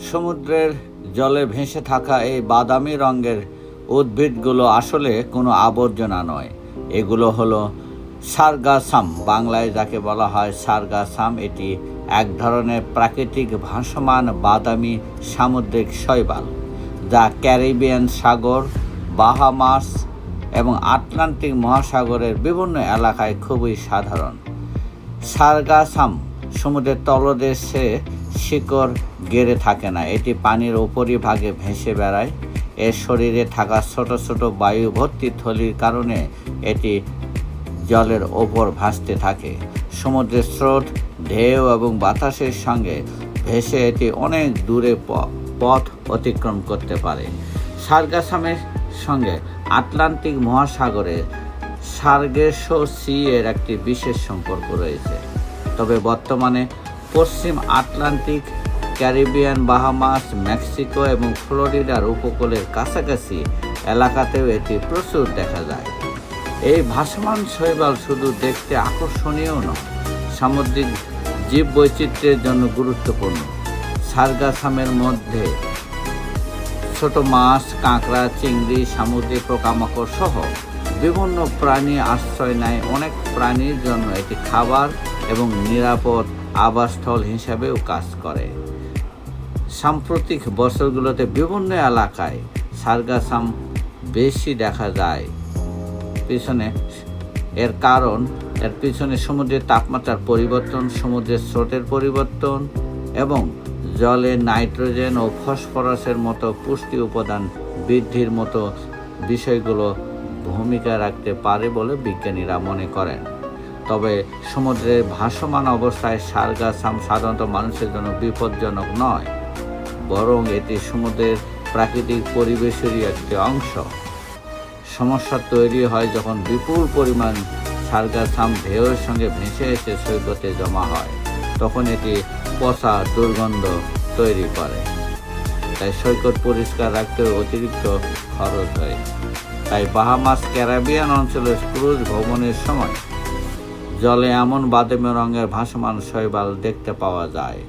সমুদ্রের জলে ভেসে থাকা এই বাদামি রঙের উদ্ভিদগুলো আসলে কোনো আবর্জনা নয়। এগুলো হলো সারগাসাম, বাংলায় যাকে বলা হয় সারগাসাম। এটি এক ধরনের প্রাকৃতিক ভাসমান বাদামি সামুদ্রিক শৈবাল, যা ক্যারিবিয়ান সাগর, বাহামাস এবং আটলান্টিক মহাসাগরের বিভিন্ন এলাকায় খুবই সাধারণ। সারগাসাম সমুদ্রের তলদেশে শিকড় গেড়ে থাকে না, এটি পানির উপরিভাগে ভেসে বেড়ায়। এর শরীরে থাকা ছোট ছোট বায়ু ভর্তি থলির কারণে এটি জলের ওপর ভাসতে থাকে। সমুদ্রের স্রোত, ঢেউ এবং বাতাসের সঙ্গে ভেসে এটি অনেক দূরে পথ অতিক্রম করতে পারে। সারগাসামের সঙ্গে আটলান্টিক মহাসাগরের সার্গেসো সি এর একটি বিশেষ সম্পর্ক রয়েছে। তবে বর্তমানে পশ্চিম আটলান্টিক, ক্যারিবিয়ান, বাহামাস, মেক্সিকো এবং ফ্লোরিডার উপকূলের কাছাকাছি এলাকাতেও এটি প্রচুর দেখা যায়। এই ভাসমান শৈবাল শুধু দেখতে আকর্ষণীয় নয়, সামুদ্রিক জীববৈচিত্র্যের জন্য গুরুত্বপূর্ণ। সারগাসামের মধ্যে ছোট মাছ, কাঁকড়া, চিংড়ি, সামুদ্রিক পোকামাকড় সহ বিভিন্ন প্রাণী আশ্রয় নেয়। অনেক প্রাণীর জন্য এটি খাবার এবং নিরাপদ আবাসস্থল হিসাবেও কাজ করে। সাম্প্রতিক বছরগুলোতে বিভিন্ন এলাকায় সারগাসাম বেশি দেখা যায়। এর পিছনে সমুদ্রের তাপমাত্রার পরিবর্তন, সমুদ্রের স্রোতের পরিবর্তন এবং জলে নাইট্রোজেন ও ফসফরাসের মতো পুষ্টি উপাদান বৃদ্ধির মতো বিষয়গুলো ভূমিকা রাখতে পারে বলে বিজ্ঞানীরা মনে করেন। তবে সমুদ্রের ভাসমান অবস্থায় সারগাসাম সাধারণত মানুষের জন্য বিপজ্জনক নয়, বরং এটি সমুদ্রের প্রাকৃতিক পরিবেশেরই একটি অংশ। সমস্যা তৈরি হয় যখন বিপুল পরিমাণ সারগাসাম ঢেউয়ের সঙ্গে ভেসে এসে সৈকতে জমা হয়, তখন এটি পচা দুর্গন্ধ তৈরি করে। তাই সৈকত পরিষ্কার রাখতে অতিরিক্ত খরচ হয়। তাই বাহামাস, ক্যারিবিয়ান অঞ্চলে ক্রুজ ভ্রমণের সময় জলে এমন বাদামি রঙের ভাসমান শৈবাল দেখতে পাওয়া যায়।